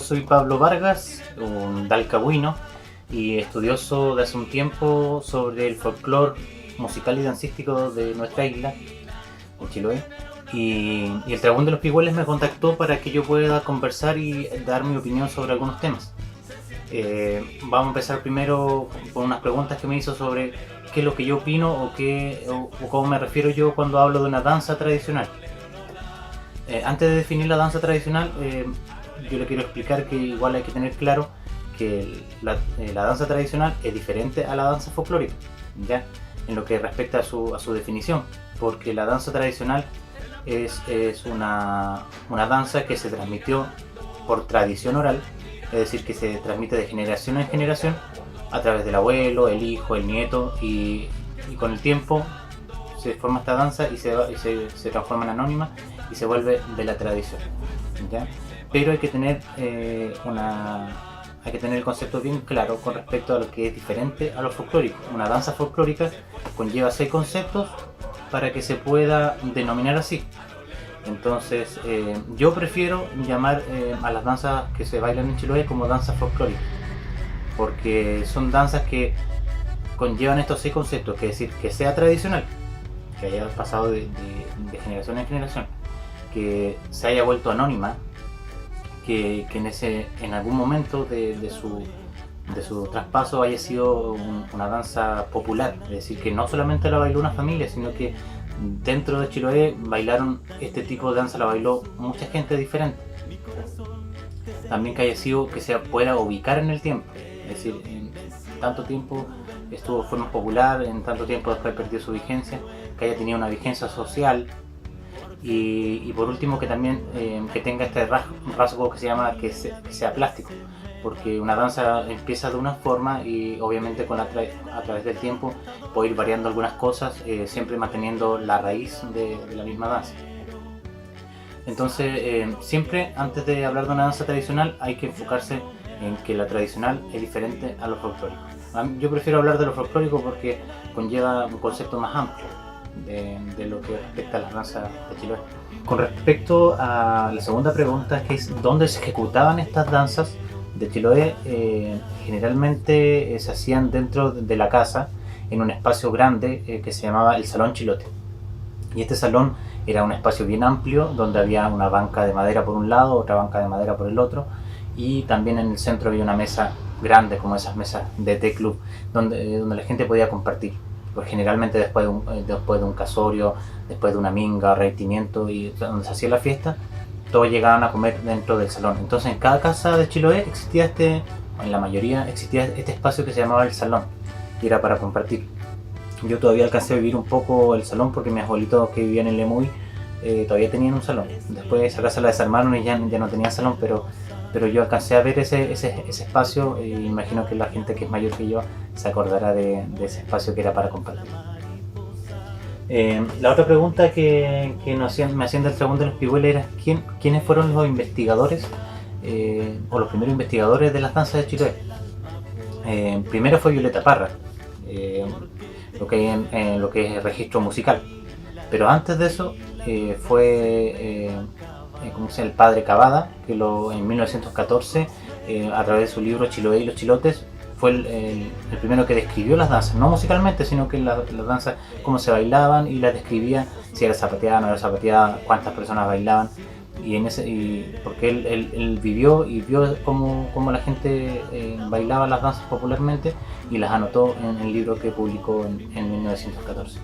soy Pablo Vargas, un dalcahuino y estudioso de hace un tiempo sobre el folclore musical y dancístico de nuestra isla, en Chiloé. Y el Dragón de los Pigüeles me contactó para que yo pueda conversar y dar mi opinión sobre algunos temas. Vamos a empezar primero con unas preguntas que me hizo sobre qué es lo que yo opino o cómo me refiero yo cuando hablo de una danza tradicional. Antes de definir la danza tradicional, yo le quiero explicar que igual hay que tener claro que la danza tradicional es diferente a la danza folclórica, ¿ya? En lo que respecta a su definición, porque la danza tradicional es una danza que se transmitió por tradición oral, es decir, que se transmite de generación en generación a través del abuelo, el hijo, el nieto, y con el tiempo se forma esta danza y se transforma en anónima y se vuelve de la tradición, ¿ya? Pero hay que tener el concepto bien claro con respecto a lo que es diferente a lo folclórico. Una danza folclórica conlleva 6 conceptos para que se pueda denominar así. Entonces, yo prefiero llamar a las danzas que se bailan en Chiloé como danzas folclóricas, porque son danzas que conllevan estos 6 conceptos, que es decir, que sea tradicional, que haya pasado de generación en generación, que se haya vuelto anónima, que en algún momento de su traspaso haya sido una danza popular, es decir, que no solamente la bailó una familia, sino que dentro de Chiloé bailaron este tipo de danza, la bailó mucha gente diferente. También que haya sido que se pueda ubicar en el tiempo, es decir, en tanto tiempo estuvo de forma popular, en tanto tiempo después perdió su vigencia, que haya tenido una vigencia social. Y por último que también que tenga este rasgo que se llama que sea plástico, porque una danza empieza de una forma y obviamente a través del tiempo puede ir variando algunas cosas, siempre manteniendo la raíz de la misma danza. Entonces siempre antes de hablar de una danza tradicional hay que enfocarse en que la tradicional es diferente a lo folclórico. Yo prefiero hablar de lo folclórico porque conlleva un concepto más amplio de lo que respecta a las danzas de Chiloé. Con respecto a la segunda pregunta, que es dónde se ejecutaban estas danzas de Chiloé, generalmente se hacían dentro de la casa, en un espacio grande que se llamaba el Salón Chilote. Y este salón era un espacio bien amplio, donde había una banca de madera por un lado, otra banca de madera por el otro, y también en el centro había una mesa grande, como esas mesas de té club, donde la gente podía compartir. Pues generalmente después de un casorio, después de una minga, reitimiento y donde se hacía la fiesta, todos llegaban a comer dentro del salón. Entonces en cada casa de Chiloé existía en la mayoría existía este espacio que se llamaba el salón, y era para compartir. Yo todavía alcancé a vivir un poco el salón porque mis abuelitos que vivían en Lemuy todavía tenían un salón. Después esa casa la desarmaron y ya no tenía salón, pero yo alcancé a ver ese espacio y imagino que la gente que es mayor que yo se acordará de ese espacio que era para compartir. La otra pregunta que me hacían del Dragón de los Pigüeles era ¿quiénes fueron los investigadores o los primeros investigadores de las danzas de Chiloé? Primero fue Violeta Parra, lo que es el registro musical, pero antes de eso fue el padre Cavada, que en 1914 a través de su libro Chiloé y los Chilotes fue el primero que describió las danzas, no musicalmente, sino que las danzas, cómo se bailaban, y las describía, si era zapateada, no era zapateada, cuántas personas bailaban, porque él vivió y vio cómo la gente bailaba las danzas popularmente y las anotó en el libro que publicó en 1914.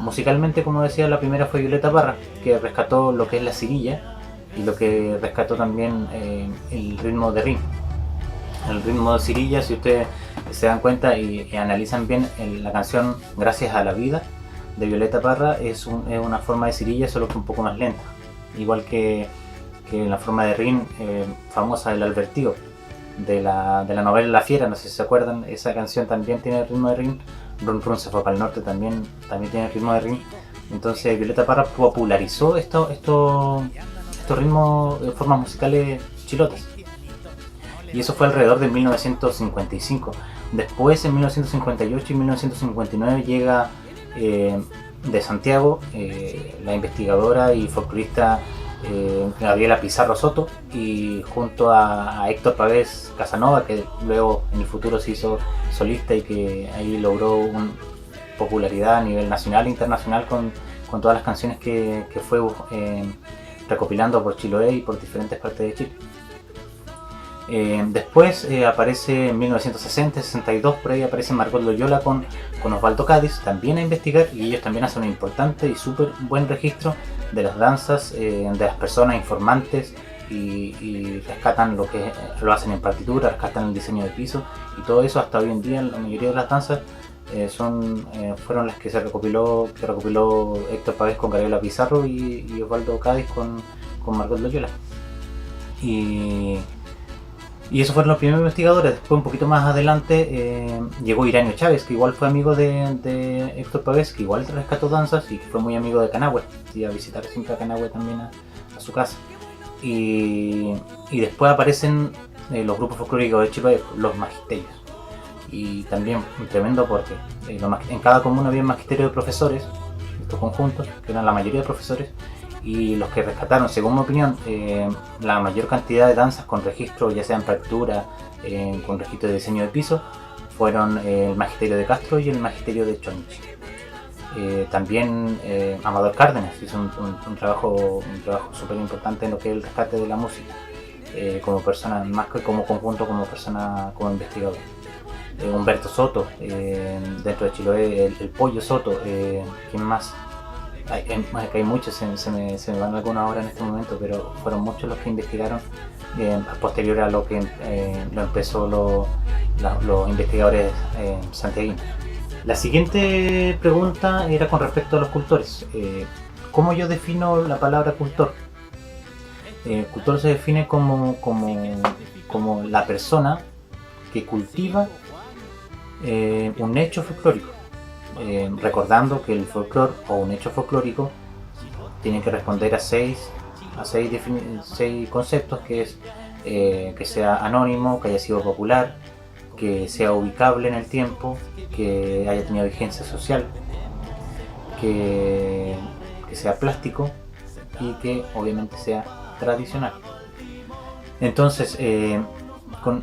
Musicalmente, como decía, la primera fue Violeta Parra, que rescató lo que es la cirilla y lo que rescató también el ritmo de ring. El ritmo de cirilla, si ustedes se dan cuenta y analizan bien la canción Gracias a la Vida de Violeta Parra, es una forma de cirilla, solo que un poco más lenta, igual que la forma de ring famosa del Albertío de la novela La Fiera, no sé si se acuerdan, esa canción también tiene el ritmo de ring. Run Run se fue para el norte, también tiene el ritmo de ring. Entonces Violeta Parra popularizó estos ritmos de formas musicales chilotas, y eso fue alrededor de 1955. Después, en 1958 y 1959 llega de Santiago la investigadora y folclorista Gabriela Pizarro Soto, y junto a Héctor Pavés Casanova, que luego en el futuro se hizo solista y que ahí logró popularidad a nivel nacional e internacional con todas las canciones que fue recopilando por Chiloé y por diferentes partes de Chile. Después aparece en 1960-62, por ahí aparece Margot Loyola con Osvaldo Cádiz, también a investigar, y ellos también hacen un importante y súper buen registro de las danzas, de las personas informantes, y rescatan lo hacen en partitura, rescatan el diseño de piso, y todo eso hasta hoy en día la mayoría de las danzas fueron las que recopiló Héctor Pavés con Gabriela Pizarro y Osvaldo Cádiz con Margot Loyola. Y esos fueron los primeros investigadores. Después, un poquito más adelante, llegó Iranio Chávez, que igual fue amigo de Héctor Pavés, que igual rescató danzas y que fue muy amigo de Canahue. Iba a visitar siempre a Canahue también a su casa. Y después aparecen los grupos folclóricos de Chiloé, los magisterios. Y también un tremendo aporte. En cada comuna había un magisterio de profesores, estos conjuntos, que eran la mayoría de profesores, y los que rescataron, según mi opinión, la mayor cantidad de danzas con registro, ya sea en partitura, con registro de diseño de piso, fueron el magisterio de Castro y el magisterio de Chonichi. También Amador Cárdenas hizo un trabajo súper importante en lo que es el rescate de la música, como persona, más que como conjunto, como persona, como investigador. Humberto Soto, dentro de Chiloé, el Pollo Soto, ¿quién más? Hay muchos, se me van algunas ahora en este momento, pero fueron muchos los que investigaron posterior a lo que lo empezó los investigadores santiaguinos. La siguiente pregunta era con respecto a los cultores. ¿Cómo yo defino la palabra cultor? Cultor se define como la persona que cultiva un hecho folclórico. Recordando que el folclore o un hecho folclórico tiene que responder a seis conceptos, que es que sea anónimo, que haya sido popular, que sea ubicable en el tiempo, que haya tenido vigencia social, que sea plástico y que obviamente sea tradicional. Entonces,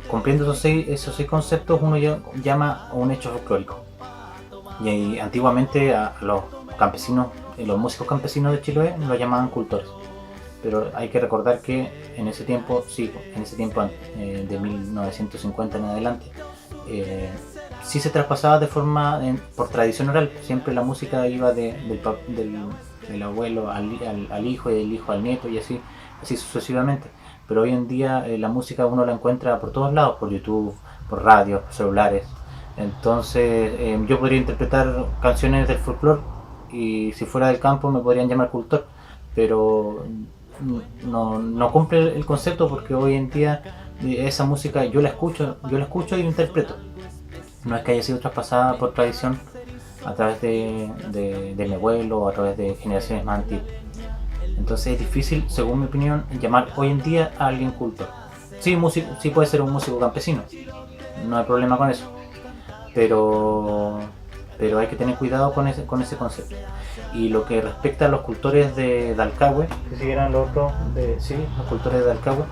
cumpliendo esos seis conceptos, uno llama a un hecho folclórico. Y antiguamente a los campesinos, los músicos campesinos de Chiloé lo llamaban cultores. Pero hay que recordar que en ese tiempo de 1950 en adelante, sí se traspasaba de forma por tradición oral. Siempre la música iba del abuelo al hijo, y del hijo al nieto, y así sucesivamente. Pero hoy en día la música uno la encuentra por todos lados, por YouTube, por radio, por celulares. Entonces yo podría interpretar canciones del folclore y si fuera del campo me podrían llamar cultor, pero no cumple el concepto, porque hoy en día esa música yo la escucho y la interpreto. No es que haya sido traspasada por tradición a través de mi abuelo o a través de generaciones más antiguas. Entonces es difícil, según mi opinión, llamar hoy en día a alguien cultor. Sí, sí puede ser un músico campesino, no hay problema con eso. Pero hay que tener cuidado con ese concepto. Y lo que respecta a los cultores de Dalcahue, que siguieran los otros, los cultores de Dalcahue,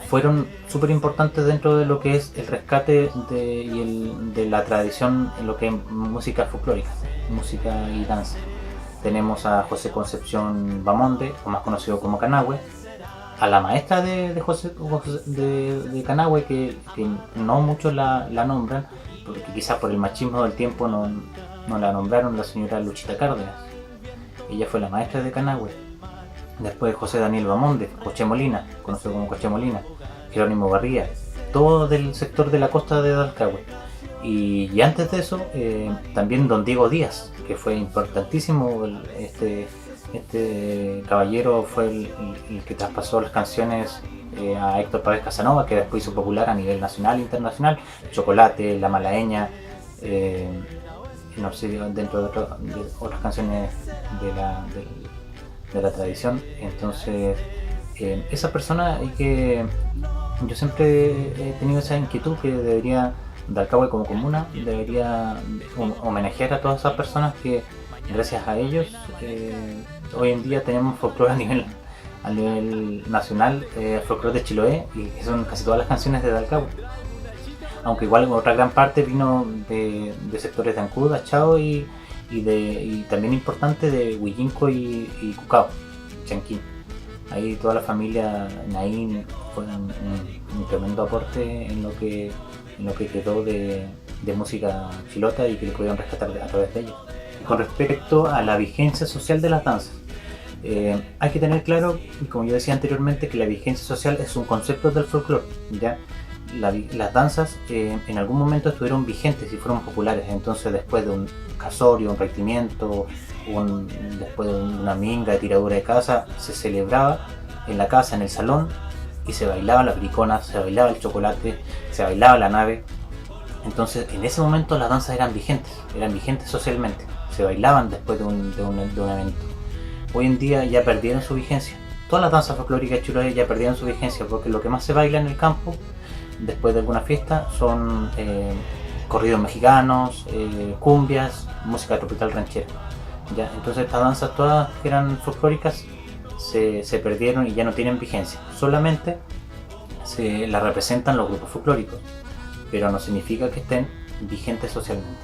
fueron súper importantes dentro de lo que es el rescate de la tradición en lo que es música folclórica, música y danza. Tenemos a José Concepción Bamonde, o más conocido como Canahue, a la maestra de Canahue, que no muchos la nombran, porque quizás por el machismo del tiempo no la nombraron, la señora Luchita Cárdenas. Ella fue la maestra de Canahue. Después José Daniel Bamonde, Coche Molina, conocido como Coche Molina, Jerónimo Barría, todo del sector de la costa de Dalcahue. Y antes de eso, también don Diego Díaz, que fue importantísimo. Este caballero fue el que traspasó las canciones a Héctor Pavés Casanova, que después hizo popular a nivel nacional e internacional. Chocolate, La Malaeña, no sé, dentro de otras canciones de la tradición. Entonces, esa persona yo siempre he tenido esa inquietud, que debería Dalcahue como comuna debería homenajear a todas esas personas que gracias a ellos, hoy en día tenemos folclore a nivel nacional, folclore de Chiloé, y que son casi todas las canciones de Dalcahue. Aunque igual otra gran parte vino de sectores de Ancud, Achao y también importante de Huillinco y Cucao, Chanquín. Ahí toda la familia Naín fue un tremendo aporte en lo que quedó de música chilota y que le pudieron rescatar a través de ellos. Con respecto a la vigencia social de las danzas, hay que tener claro, como yo decía anteriormente, que la vigencia social es un concepto del folclore, ¿ya? Las danzas en algún momento estuvieron vigentes y fueron populares. Entonces, después de un casorio, un regimiento, después de una minga de tiradura de casa, se celebraba en la casa, en el salón, y se bailaba la pericona, se bailaba el chocolate, se bailaba la nave. Entonces, en ese momento las danzas eran vigentes socialmente, se bailaban después de un evento. Hoy en día ya perdieron su vigencia. Todas las danzas folclóricas de Chiloé ya perdieron su vigencia, porque lo que más se baila en el campo después de alguna fiesta son corridos mexicanos, cumbias, música tropical ranchera, ¿ya? Entonces estas danzas todas que eran folclóricas se perdieron y ya no tienen vigencia. Solamente se las representan los grupos folclóricos, pero no significa que estén vigentes socialmente.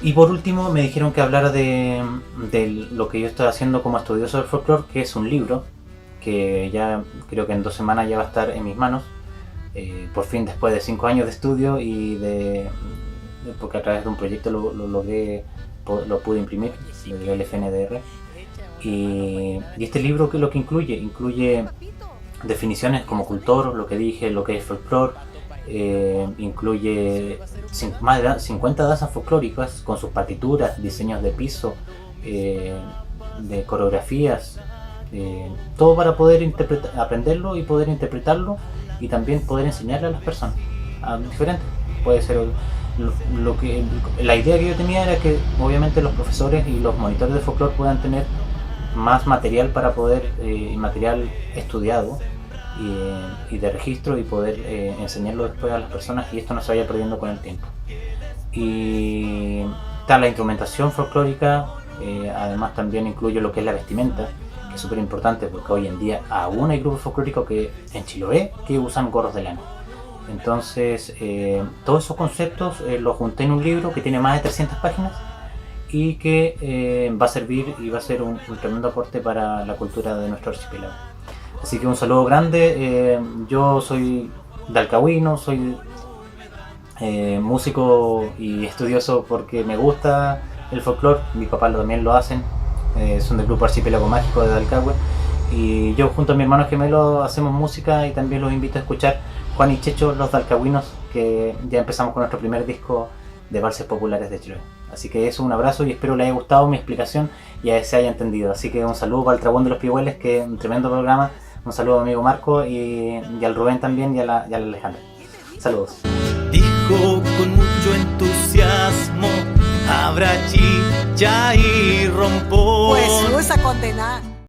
Y por último me dijeron que hablara de lo que yo estoy haciendo como estudioso del folclore, que es un libro que ya creo que en 2 semanas ya va a estar en mis manos. Por fin, después de 5 años de estudio y porque a través de un proyecto lo logré, lo pude imprimir, el FNDR. Y este libro, ¿qué es lo que incluye? Incluye definiciones como cultor, lo que dije, lo que es folclore, incluye más de 50 danzas folclóricas con sus partituras, diseños de piso, de coreografías, todo para poder aprenderlo y poder interpretarlo, y también poder enseñarle a las personas diferentes. Puede ser la idea que yo tenía era que obviamente los profesores y los monitores de folclore puedan tener más material para poder, material estudiado y de registro, y poder enseñarlo después a las personas, y esto no se vaya perdiendo con el tiempo. Y está la instrumentación folclórica, además también incluye lo que es la vestimenta, que es súper importante, porque hoy en día aún hay grupos folclóricos en Chiloé que usan gorros de lana. Entonces todos esos conceptos los junté en un libro que tiene más de 300 páginas y que va a servir y va a ser un tremendo aporte para la cultura de nuestro archipiélago. Así que un saludo grande. Yo soy dalcahuino, soy músico y estudioso porque me gusta el folclore. Mi papá también lo hacen, son del grupo Archipiélago Mágico de Dalcahue, y yo junto a mi hermano gemelo hacemos música, y también los invito a escuchar Juan y Checho, los dalcahuinos, que ya empezamos con nuestro primer disco de valses populares de Chiloé. Así que eso, un abrazo, y espero les haya gustado mi explicación y se haya entendido. Así que un saludo para el Trabón de los Pihueles, que es un tremendo programa. Un saludo a mi amigo Marco y al Rubén también, y a la Alejandra. Saludos. Dijo con mucho entusiasmo: habrá chicha y rompó. Pues no es a condenar.